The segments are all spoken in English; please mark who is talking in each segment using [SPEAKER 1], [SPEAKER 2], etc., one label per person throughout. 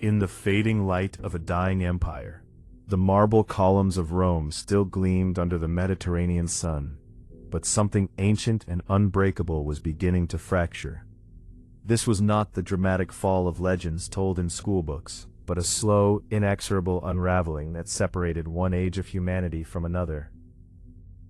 [SPEAKER 1] In the fading light of a dying empire, the marble columns of Rome still gleamed under the Mediterranean sun, but something ancient and unbreakable was beginning to fracture. This was not the dramatic fall of legends told in schoolbooks, but a slow, inexorable unraveling that separated one age of humanity from another.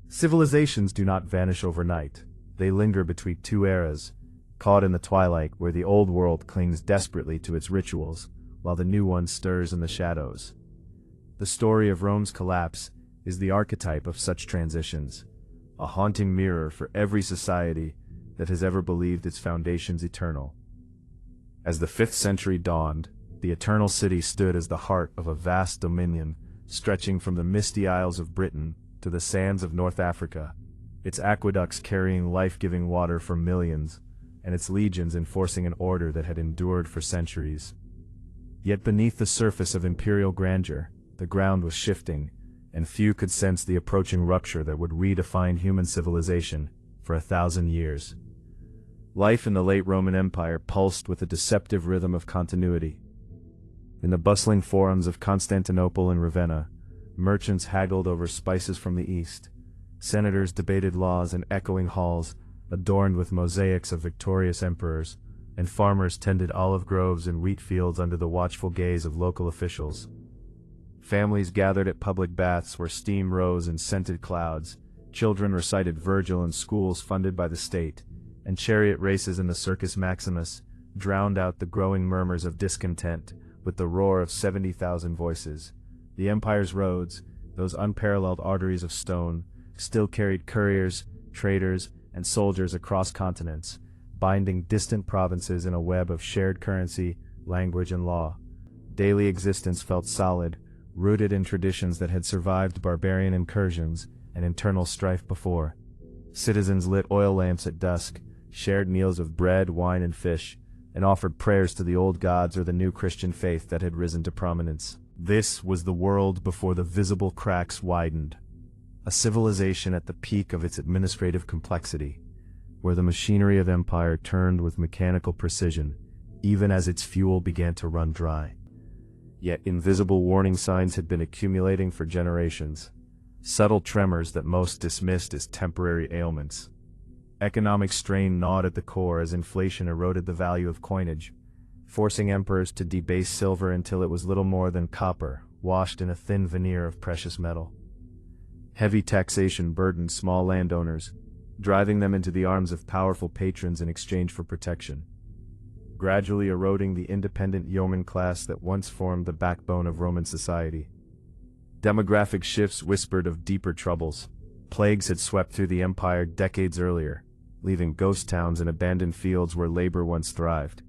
[SPEAKER 1] Civilizations do not vanish overnight. They linger between two eras, caught in the twilight where the old world clings desperately to its rituals, while the new one stirs in the shadows. The story of Rome's collapse is the archetype of such transitions, a haunting mirror for every society that has ever believed its foundations eternal. As the 5th century dawned, the Eternal City stood as the heart of a vast dominion stretching from the misty isles of Britain to the sands of North Africa, its aqueducts carrying life-giving water for millions, and its legions enforcing an order that had endured for centuries. Yet beneath the surface of imperial grandeur, the ground was shifting, and few could sense the approaching rupture that would redefine human civilization for 1,000 years. Life in the late Roman Empire pulsed with a deceptive rhythm of continuity. In the bustling forums of Constantinople and Ravenna, merchants haggled over spices from the east, senators debated laws in echoing halls adorned with mosaics of victorious emperors, and farmers tended olive groves and wheat fields under the watchful gaze of local officials. Families gathered at public baths where steam rose in scented clouds, children recited Virgil in schools funded by the state, and chariot races in the Circus Maximus drowned out the growing murmurs of discontent with the roar of 70,000 voices. The empire's roads, those unparalleled arteries of stone, still carried couriers, traders, and soldiers across continents, binding distant provinces in a web of shared currency, language, and law. Daily existence felt solid, rooted in traditions that had survived barbarian incursions and internal strife before. Citizens lit oil lamps at dusk, shared meals of bread, wine, and fish, and offered prayers to the old gods or the new Christian faith that had risen to prominence. This was the world before the visible cracks widened, a civilization at the peak of its administrative complexity, where the machinery of empire turned with mechanical precision, even as its fuel began to run dry. Yet invisible warning signs had been accumulating for generations, subtle tremors that most dismissed as temporary ailments. Economic strain gnawed at the core as inflation eroded the value of coinage, forcing emperors to debase silver until it was little more than copper, washed in a thin veneer of precious metal. Heavy taxation burdened small landowners, driving them into the arms of powerful patrons in exchange for protection, gradually eroding the independent yeoman class that once formed the backbone of Roman society. Demographic shifts whispered of deeper troubles. Plagues had swept through the empire decades earlier, leaving ghost towns and abandoned fields where labor once thrived.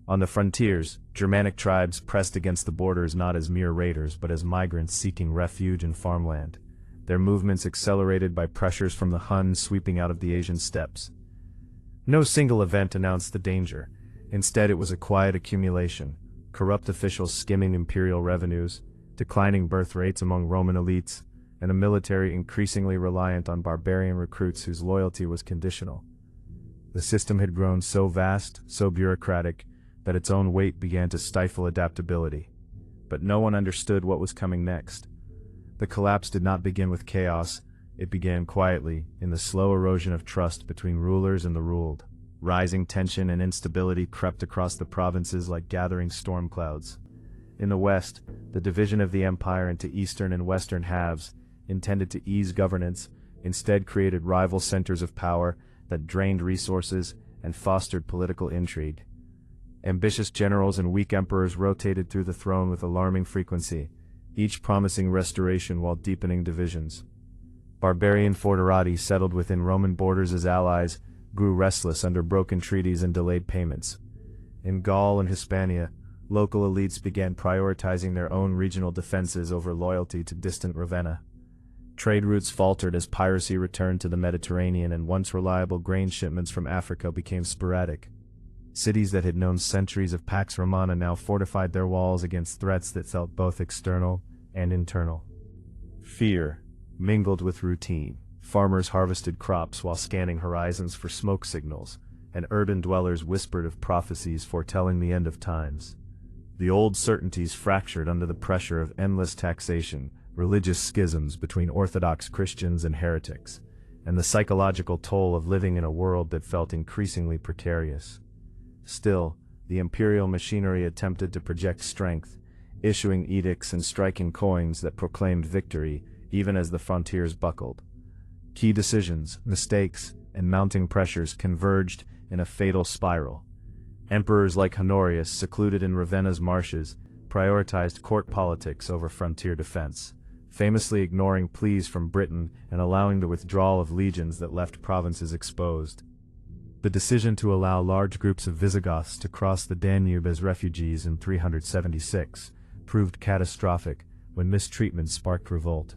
[SPEAKER 1] On the frontiers, Germanic tribes pressed against the borders not as mere raiders but as migrants seeking refuge and farmland, their movements accelerated by pressures from the Huns sweeping out of the Asian steppes. No single event announced the danger. Instead, it was a quiet accumulation, corrupt officials skimming imperial revenues, declining birth rates among Roman elites, and a military increasingly reliant on barbarian recruits whose loyalty was conditional. The system had grown so vast, so bureaucratic, that its own weight began to stifle adaptability. But no one understood what was coming next. The collapse did not begin with chaos, it began quietly, in the slow erosion of trust between rulers and the ruled. Rising tension and instability crept across the provinces like gathering storm clouds. In the west, the division of the empire into eastern and western halves, intended to ease governance, instead created rival centers of power that drained resources and fostered political intrigue. Ambitious generals and weak emperors rotated through the throne with alarming frequency, each promising restoration while deepening divisions. Barbarian foederati settled within Roman borders as allies, grew restless under broken treaties and delayed payments. In Gaul and Hispania, local elites began prioritizing their own regional defenses over loyalty to distant Ravenna. Trade routes faltered as piracy returned to the Mediterranean and once reliable grain shipments from Africa became sporadic. Cities that had known centuries of Pax Romana now fortified their walls against threats that felt both external and internal. Fear mingled with routine. Farmers harvested crops while scanning horizons for smoke signals, and urban dwellers whispered of prophecies foretelling the end of times. The old certainties fractured under the pressure of endless taxation, religious schisms between Orthodox Christians and heretics, and the psychological toll of living in a world that felt increasingly precarious. Still, the imperial machinery attempted to project strength, issuing edicts and striking coins that proclaimed victory even as the frontiers buckled. Key decisions, mistakes, and mounting pressures converged in a fatal spiral. Emperors like Honorius, secluded in Ravenna's marshes, prioritized court politics over frontier defense, famously ignoring pleas from Britain and allowing the withdrawal of legions that left provinces exposed. The decision to allow large groups of Visigoths to cross the Danube as refugees in 376 proved catastrophic when mistreatment sparked revolt.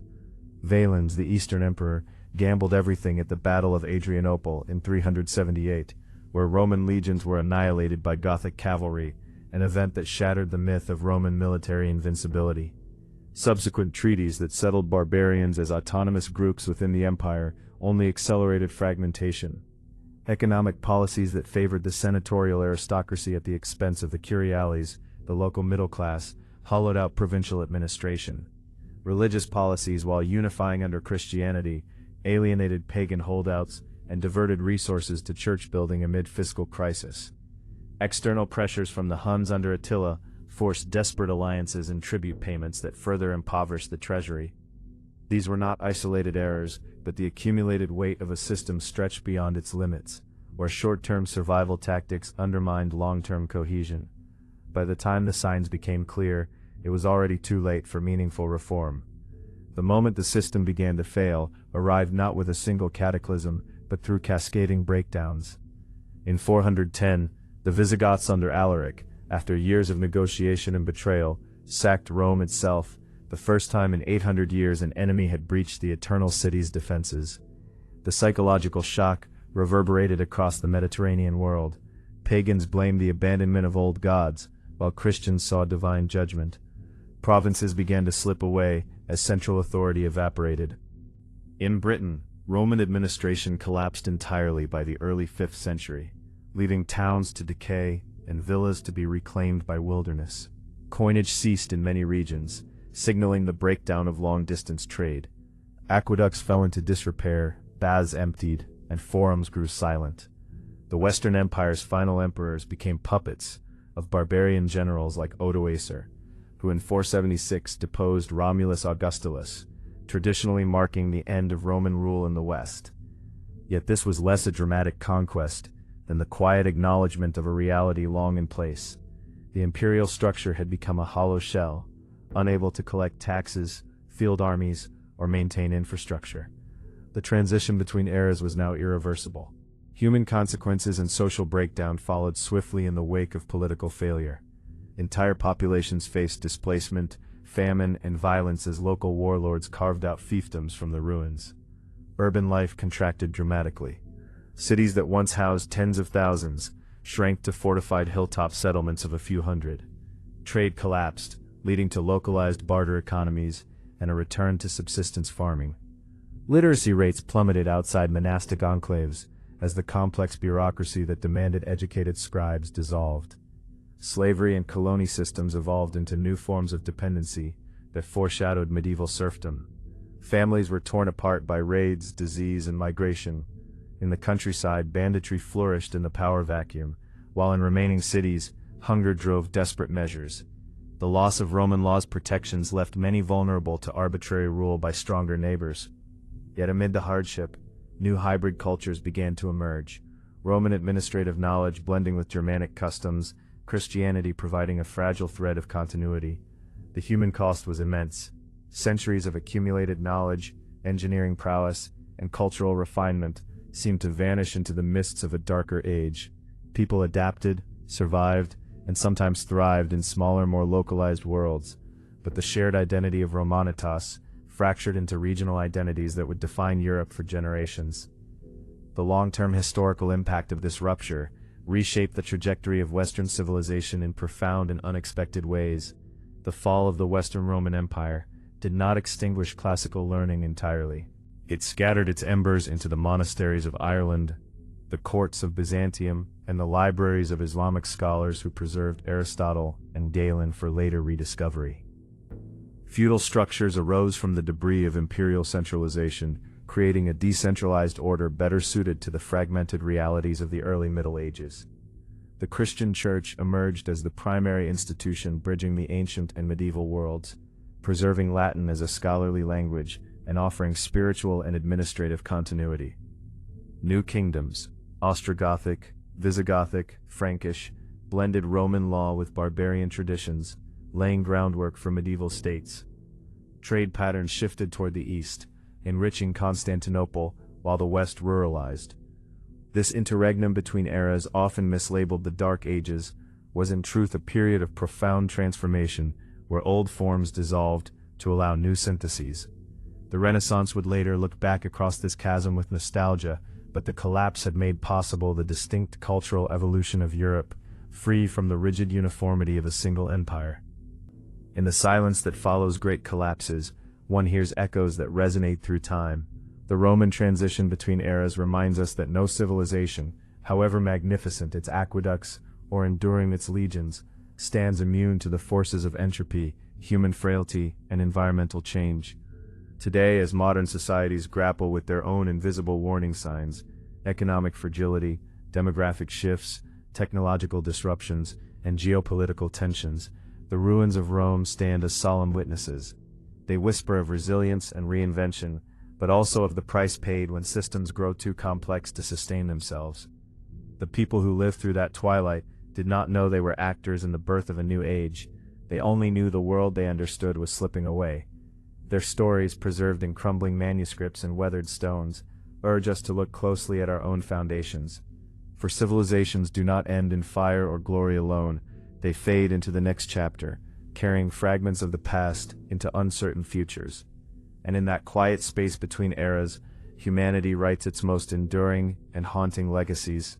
[SPEAKER 1] Valens, the Eastern Emperor, gambled everything at the Battle of Adrianople in 378, where Roman legions were annihilated by Gothic cavalry, an event that shattered the myth of Roman military invincibility. Subsequent treaties that settled barbarians as autonomous groups within the empire only accelerated fragmentation. Economic policies that favored the senatorial aristocracy at the expense of the curiales, the local middle class, hollowed out provincial administration. Religious policies, while unifying under Christianity, alienated pagan holdouts and diverted resources to church building amid fiscal crisis. External pressures from the Huns under Attila forced desperate alliances and tribute payments that further impoverished the treasury. These were not isolated errors, but the accumulated weight of a system stretched beyond its limits, where short-term survival tactics undermined long-term cohesion. By the time the signs became clear, it was already too late for meaningful reform. The moment the system began to fail arrived not with a single cataclysm, but through cascading breakdowns. In 410, the Visigoths under Alaric, after years of negotiation and betrayal, sacked Rome itself, the first time in 800 years an enemy had breached the Eternal City's defenses. The psychological shock reverberated across the Mediterranean world. Pagans blamed the abandonment of old gods, while Christians saw divine judgment. Provinces began to slip away as central authority evaporated. In Britain, Roman administration collapsed entirely by the early 5th century, leaving towns to decay and villas to be reclaimed by wilderness. Coinage ceased in many regions, signaling the breakdown of long-distance trade. Aqueducts fell into disrepair, baths emptied, and forums grew silent. The Western Empire's final emperors became puppets of barbarian generals like Odoacer, who in 476 deposed Romulus Augustulus, traditionally marking the end of Roman rule in the West. Yet this was less a dramatic conquest than the quiet acknowledgement of a reality long in place. The imperial structure had become a hollow shell, unable to collect taxes, field armies, or maintain infrastructure. The transition between eras was now irreversible. Human consequences and social breakdown followed swiftly in the wake of political failure. Entire populations faced displacement, famine, and violence as local warlords carved out fiefdoms from the ruins. Urban life contracted dramatically. Cities that once housed tens of thousands shrank to fortified hilltop settlements of a few hundred. Trade collapsed, leading to localized barter economies and a return to subsistence farming. Literacy rates plummeted outside monastic enclaves as the complex bureaucracy that demanded educated scribes dissolved. Slavery and colony systems evolved into new forms of dependency that foreshadowed medieval serfdom. Families were torn apart by raids, disease, and migration. In the countryside, banditry flourished in the power vacuum, while in remaining cities, hunger drove desperate measures. The loss of Roman law's protections left many vulnerable to arbitrary rule by stronger neighbors. Yet amid the hardship, new hybrid cultures began to emerge. Roman administrative knowledge blending with Germanic customs, Christianity providing a fragile thread of continuity. The human cost was immense. Centuries of accumulated knowledge, engineering prowess, and cultural refinement seemed to vanish into the mists of a darker age. People adapted, survived, and sometimes thrived in smaller, more localized worlds, but the shared identity of Romanitas fractured into regional identities that would define Europe for generations. The long-term historical impact of this rupture reshaped the trajectory of Western civilization in profound and unexpected ways. The fall of the Western Roman Empire did not extinguish classical learning entirely. It scattered its embers into the monasteries of Ireland, the courts of Byzantium, and the libraries of Islamic scholars who preserved Aristotle and Galen for later rediscovery. Feudal structures arose from the debris of imperial centralization, creating a decentralized order better suited to the fragmented realities of the early Middle Ages. The Christian Church emerged as the primary institution bridging the ancient and medieval worlds, preserving Latin as a scholarly language and offering spiritual and administrative continuity. New kingdoms, Ostrogothic, Visigothic, Frankish, blended Roman law with barbarian traditions, laying groundwork for medieval states. Trade patterns shifted toward the east, enriching Constantinople while the west ruralized. This interregnum between eras, often mislabeled the Dark Ages, was in truth a period of profound transformation where old forms dissolved to allow new syntheses. The Renaissance would later look back across this chasm with nostalgia, but the collapse had made possible the distinct cultural evolution of Europe, free from the rigid uniformity of a single empire. In the silence that follows great collapses, one hears echoes that resonate through time. The Roman transition between eras reminds us that no civilization, however magnificent its aqueducts or enduring its legions, stands immune to the forces of entropy, human frailty, and environmental change. Today, as modern societies grapple with their own invisible warning signs, economic fragility, demographic shifts, technological disruptions, and geopolitical tensions, the ruins of Rome stand as solemn witnesses. They whisper of resilience and reinvention, but also of the price paid when systems grow too complex to sustain themselves. The people who lived through that twilight did not know they were actors in the birth of a new age. They only knew the world they understood was slipping away. Their stories, preserved in crumbling manuscripts and weathered stones, urge us to look closely at our own foundations. For civilizations do not end in fire or glory alone, they fade into the next chapter, carrying fragments of the past into uncertain futures. And in that quiet space between eras, humanity writes its most enduring and haunting legacies.